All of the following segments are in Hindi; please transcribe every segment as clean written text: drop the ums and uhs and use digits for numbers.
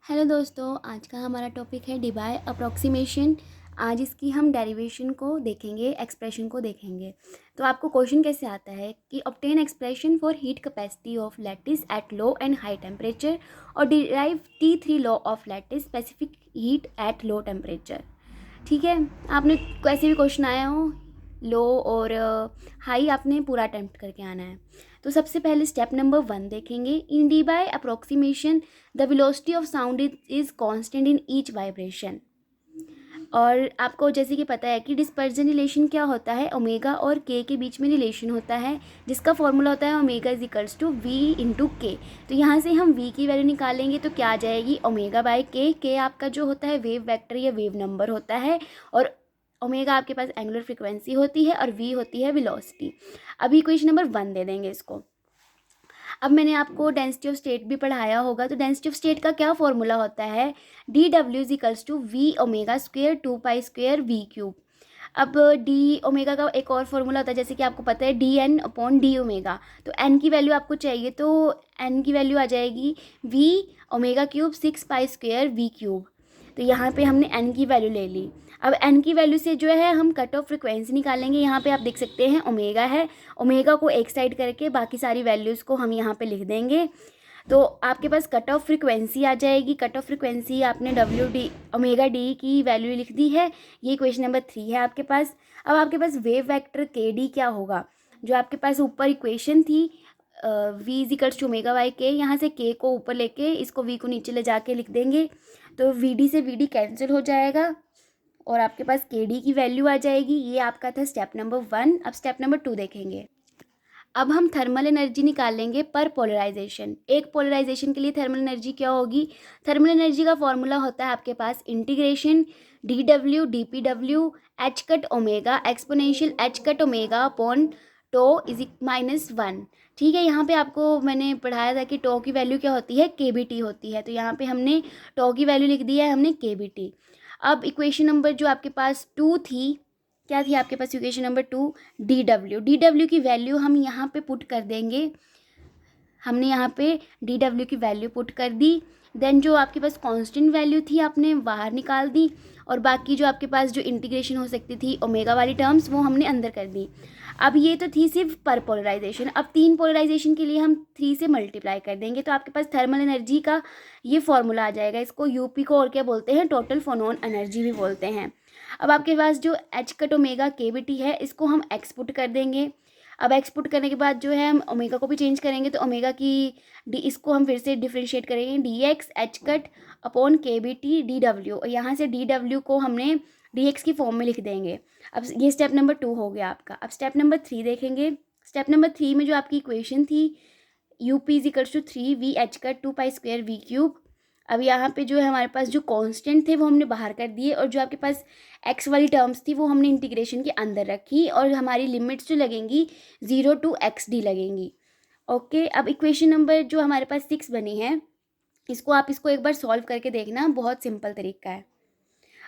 हेलो दोस्तों, आज का हमारा टॉपिक है डिबाय अप्रॉक्सीमेशन। आज इसकी हम डेरिवेशन को देखेंगे, एक्सप्रेशन को देखेंगे। तो आपको क्वेश्चन कैसे आता है कि obtain expression for heat capacity of lattice at low and high temperature और derive T3 law of lattice specific heat at low temperature. ठीक है, आपने कैसे भी क्वेश्चन आया हो, लो और हाई आपने पूरा अटेम्प्ट करके आना है। तो सबसे पहले स्टेप नंबर 1 देखेंगे। In Debye approximation the velocity of sound is constant in each vibration. और आपको जैसे कि पता है कि डिस्पर्जन रिलेशन क्या होता है, ओमेगा और के के बीच में रिलेशन होता है जिसका फॉर्मूला होता है omega is equals to V into K. तो यहाँ से हम वी की वैल्यू निकालेंगे तो क्या आ जाएगी, ओमेगा बाय के आपका जो होता है वेव वेक्टर या वेव नंबर होता है, और ओमेगा आपके पास एंगुलर फ्रिक्वेंसी होती है और वी होती है वेलोसिटी। अभी इक्वेशन नंबर 1 दे देंगे इसको। अब मैंने आपको डेंसिटी ऑफ स्टेट भी पढ़ाया होगा, तो डेंसिटी ऑफ स्टेट का क्या फॉर्मूला होता है, D W is equals to V omega square 2 pi square V cube. अब डी ओमेगा का एक और फॉर्मूला होता है, जैसे कि आपको पता है D N upon D omega. तो एन की वैल्यू आपको चाहिए तो एन की वैल्यू आ जाएगी V omega cube 6 pi square V cube. तो यहाँ पे हमने एन की वैल्यू ले ली। अब एन की वैल्यू से जो है हम कट ऑफ फ्रिक्वेंसी निकालेंगे। यहाँ पे आप देख सकते हैं ओमेगा है, ओमेगा को एक साइड करके बाकी सारी वैल्यूज़ को हम यहाँ पे लिख देंगे। तो आपके पास कट ऑफ फ्रिक्वेंसी आ जाएगी। कट ऑफ फ्रिक्वेंसी आपने डब्ल्यू डी ओमेगा डी की वैल्यू लिख दी है। ये क्वेश्चन नंबर 3 है आपके पास। अब आपके पास वेव वेक्टर के डी क्या होगा, जो आपके पास ऊपर इक्वेशन थी V is equals to omega by K, यहाँ से के को ऊपर लेके इसको वी को नीचे ले जाके लिख देंगे। तो वी डी से वी डी कैंसिल हो जाएगा और आपके पास के डी की वैल्यू आ जाएगी। ये आपका था स्टेप नंबर 1। अब स्टेप नंबर 2 देखेंगे। अब हम थर्मल एनर्जी निकालेंगे पर पोलराइजेशन। एक पोलराइजेशन के लिए थर्मल एनर्जी क्या होगी, थर्मल एनर्जी का फॉर्मूला होता है आपके पास integration d W d P W h cut omega exponential h cut omega upon tau is -1। ठीक है, यहाँ पे आपको मैंने पढ़ाया था कि टो की वैल्यू क्या होती है, के बी टी होती है। तो यहाँ पे हमने टो की वैल्यू लिख दी है हमने के बी टी। अब इक्वेशन नंबर जो आपके पास 2 थी, क्या थी आपके पास इक्वेशन नंबर 2, डी डब्ल्यू की वैल्यू हम यहाँ पे पुट कर देंगे। हमने यहाँ पे डी डब्ल्यू की वैल्यू पुट कर दी। देन जो आपके पास कांस्टेंट वैल्यू थी आपने बाहर निकाल दी, और बाकी जो आपके पास जो इंटीग्रेशन हो सकती थी ओमेगा वाली टर्म्स वो हमने अंदर कर दी। अब ये तो थी सिर्फ पर पोलराइजेशन। अब 3 पोलराइजेशन के लिए हम 3 से मल्टीप्लाई कर देंगे तो आपके पास थर्मल एनर्जी का ये फॉर्मूला आ जाएगा। इसको यूपी को और क्या बोलते हैं, टोटल फोनोन एनर्जी भी बोलते हैं। अब आपके पास जो एच कट ओमेगा के बी टी है इसको हम एक्सपुट कर देंगे। अब एक्सपुट करने के बाद जो है हम ओमेगा को भी चेंज करेंगे, तो ओमेगा की डी इसको हम फिर से डिफ्रेंशिएट करेंगे, D x H cut upon के बी टी डी डब्ल्यू, और यहाँ से डी डब्ल्यू को हमने डी एक्स की फॉर्म में लिख देंगे। अब ये स्टेप नंबर 2 हो गया आपका। अब स्टेप नंबर 3 देखेंगे। स्टेप नंबर 3 में जो आपकी इक्वेशन थी U P is equals to 3 V H cut 2 pi square V cube. अब यहाँ पे जो है हमारे पास जो कांस्टेंट थे वो हमने बाहर कर दिए, और जो आपके पास एक्स वाली टर्म्स थी वो हमने इंटीग्रेशन के अंदर रखी, और हमारी लिमिट्स जो लगेंगी 0 टू एक्स डी लगेंगी। ओके, अब इक्वेशन नंबर जो हमारे पास 6 बनी है इसको एक बार सॉल्व करके देखना, बहुत सिंपल तरीका है।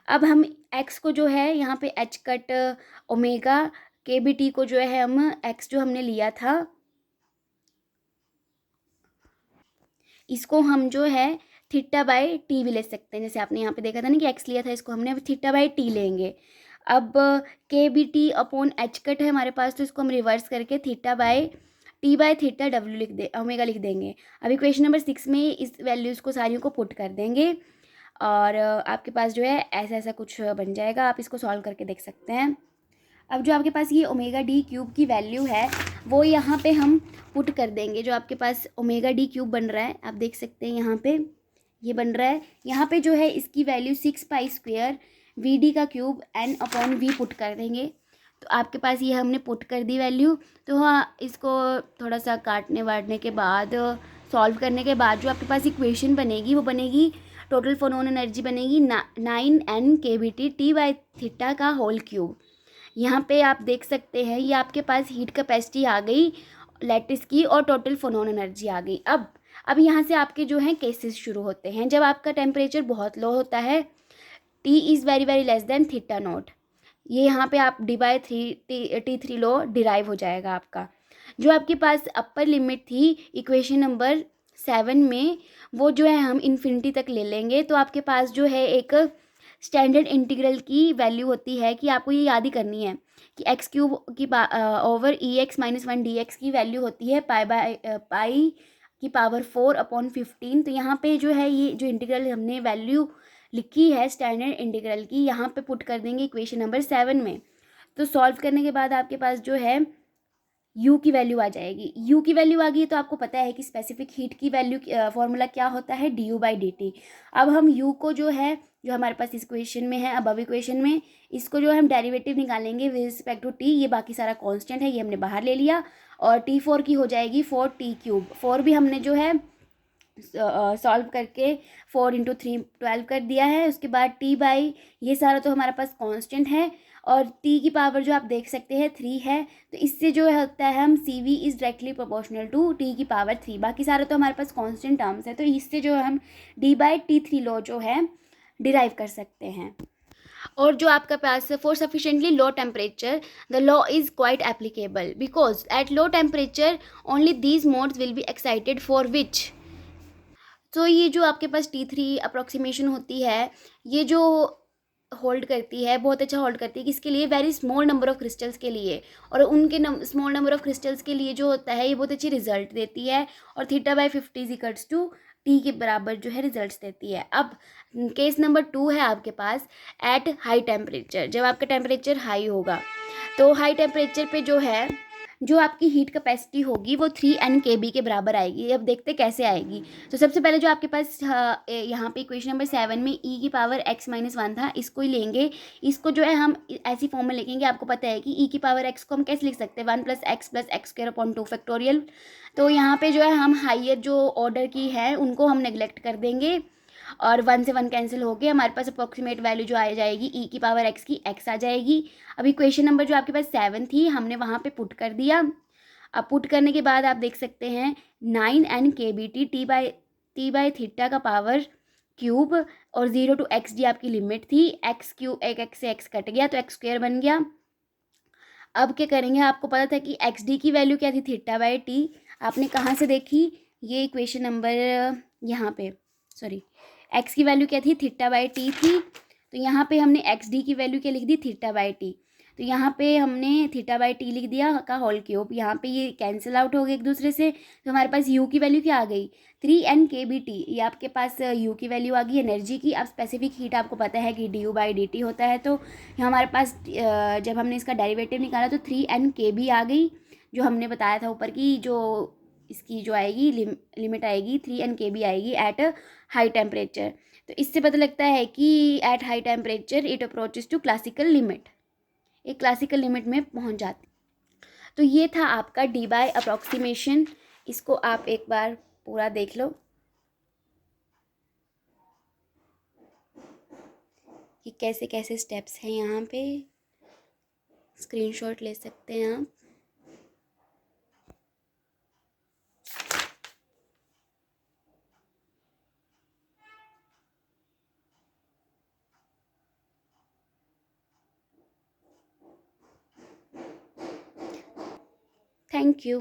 अब हम एक्स को जो है यहाँ पे एच कट ओमेगा के बी टी को जो है हम एक्स जो हमने लिया था इसको हम जो है थीटा बाई टी भी ले सकते हैं। जैसे आपने यहाँ पे देखा था ना कि एक्स लिया था, इसको हमने अब थीटा बाई टी लेंगे। अब K B T upon H cut है हमारे पास, तो इसको हम रिवर्स करके theta by T by theta W लिख दे ओमेगा लिख देंगे। अब इक्वेशन नंबर 6 में इस वैल्यूज़ को सारियों को पुट कर देंगे, और आपके पास जो है ऐसा ऐसा कुछ बन जाएगा। आप इसको सॉल्व करके देख सकते हैं। अब जो आपके पास ये ओमेगा डी क्यूब की वैल्यू है वो यहाँ पे हम पुट कर देंगे। जो आपके पास ओमेगा डी क्यूब बन रहा है आप देख सकते हैं यहाँ पे ये बन रहा है। यहाँ पे जो है इसकी value 6 pi square V D का cube N upon V put कर देंगे। तो आपके पास ये हमने पुट कर दी वैल्यू। तो हाँ, इसको थोड़ा सा काटने वाटने के बाद सॉल्व करने के बाद जो आपके पास इक्वेशन बनेगी वो बनेगी टोटल फोनोन एनर्जी बनेगी 9 K B T T by theta का होल क्यूब। यहाँ पे आप देख सकते हैं ये आपके पास हीट कैपेसिटी आ गई लैटिस की और टोटल फोनोन एनर्जी आ गई। अब यहाँ से आपके जो हैं केसेस शुरू होते हैं। जब आपका टेम्परेचर बहुत लो होता है, T is very very less than theta naught, ये यहाँ पे आप D by T 3 law derive हो जाएगा आपका। जो आपके पास अपर लिमिट थी इक्वेशन नंबर 7 में वो जो है हम इन्फिनिटी तक ले लेंगे, तो आपके पास जो है एक स्टैंडर्ड इंटीग्रल की वैल्यू होती है कि आपको ये याद ही करनी है कि एक्स क्यूब की ओवर ई एक्स माइनस 1 डी एक्स की वैल्यू होती है पाई की पावर 4/15। तो यहाँ पे जो है ये जो इंटीग्रल हमने वैल्यू लिखी है स्टैंडर्ड इंटीग्रल की, यहाँ पे पुट कर देंगे इक्वेशन नंबर 7 में। तो सॉल्व करने के बाद आपके पास जो है u की वैल्यू आ जाएगी। u की वैल्यू आ गई तो आपको पता है कि स्पेसिफिक हीट की वैल्यू फॉर्मूला क्या होता है, du/dt। अब हम u को जो है, जो हमारे पास इस इक्वेशन में है, अबव इक्वेशन में, इसको जो है हम डेरिवेटिव निकालेंगे विद रिस्पेक्ट टू t। ये बाकी सारा कांस्टेंट है, ये हमने बाहर ले लिया। और t4 की हो जाएगी 4t³। 4 भी हमने जो है सॉल्व करके 4 × 3 12 कर दिया है। उसके बाद t/, ये सारा तो हमारे पास कांस्टेंट है, और t की पावर जो आप देख सकते हैं 3 है। तो इससे जो होता है हम CV is directly proportional to t की पावर 3। बाकी सारा तो हमारे पास कांस्टेंट टर्म्स है, तो इससे जो हम d/t3 लॉ जो है डिराइव कर सकते हैं। और जो आपका पास for sufficiently low temperature the law is quite applicable because at low temperature only these modes will be excited for which. तो ये जो आपके पास T3 अप्रॉक्सीमेशन होती है, ये जो होल्ड करती है, बहुत अच्छा होल्ड करती है, किसके लिए, very small number of crystals के लिए। और उनके स्मॉल नंबर ऑफ क्रिस्टल्स के लिए जो होता है ये बहुत अच्छी रिजल्ट देती है। और θ/50 इक्वल्स टू T के बराबर जो है रिजल्ट्स देती है। अब केस नंबर 2 है आपके पास एट हाई टेम्परेचर। जब आपका टेम्परेचर हाई होगा, तो हाई टेम्परेचर पे जो है जो आपकी हीट कैपेसिटी होगी वो 3 N KB के बराबर आएगी। अब देखते कैसे आएगी। तो सबसे पहले जो आपके पास यहाँ पे इक्वेशन नंबर 7 में e की पावर x-1 था, इसको ही लेंगे। इसको जो है हम ऐसी फॉर्म में लिखेंगे। आपको पता है कि e की पावर x को हम कैसे लिख सकते हैं, 1 + x + x² 2 तो यहाँ पे जो है हम हाइयर जो ऑर्डर की है उनको हम नेग्लेक्ट कर देंगे, और 1 से 1 कैंसिल हो गए। हमारे पास अप्रॉक्सीमेट वैल्यू जो आ जाएगी e की पावर x की x आ जाएगी। अब इक्वेशन नंबर जो आपके पास 7 थी हमने वहाँ पे पुट कर दिया। अब पुट करने के बाद आप देख सकते हैं 9 NKBT T/θ का पावर क्यूब, और 0 to x d आपकी लिमिट थी। x³ एक x से x कट गया तो x² बन गया। अब क्या करेंगे, आपको पता था कि XD की वैल्यू क्या थी, θ/t। आपने कहाँ से देखी, ये इक्वेशन नंबर यहाँ पे, सॉरी, x की वैल्यू क्या थी, θ/t थी। तो यहाँ पे हमने XD की वैल्यू क्या लिख दी, θ/t। तो यहाँ पे हमने θ/t लिख दिया का होल क्यूब। यहाँ पे ये कैंसिल आउट हो गए एक दूसरे से, तो हमारे पास u की वैल्यू क्या आ गई, 3 NKBT। ये आपके पास u की वैल्यू आ गई एनर्जी की। अब स्पेसिफिक हीट आपको पता है कि du/dt होता है, तो हमारे पास जब हमने इसका डेरिवेटिव निकाला तो 3 NKB आ गई, जो हमने बताया था ऊपर की, जो इसकी जो आएगी लिमिट आएगी 3 NKB आएगी एट हाई टेम्परेचर। तो इससे पता लगता है कि at high temperature it approaches to classical limit, एक क्लासिकल लिमिट में पहुंच जाती। तो ये था आपका d/अप्रॉक्सीमेशन। इसको आप एक बार पूरा देख लो कि कैसे कैसे स्टेप्स हैं। यहाँ पे स्क्रीनशॉट ले सकते हैं आप। Thank you.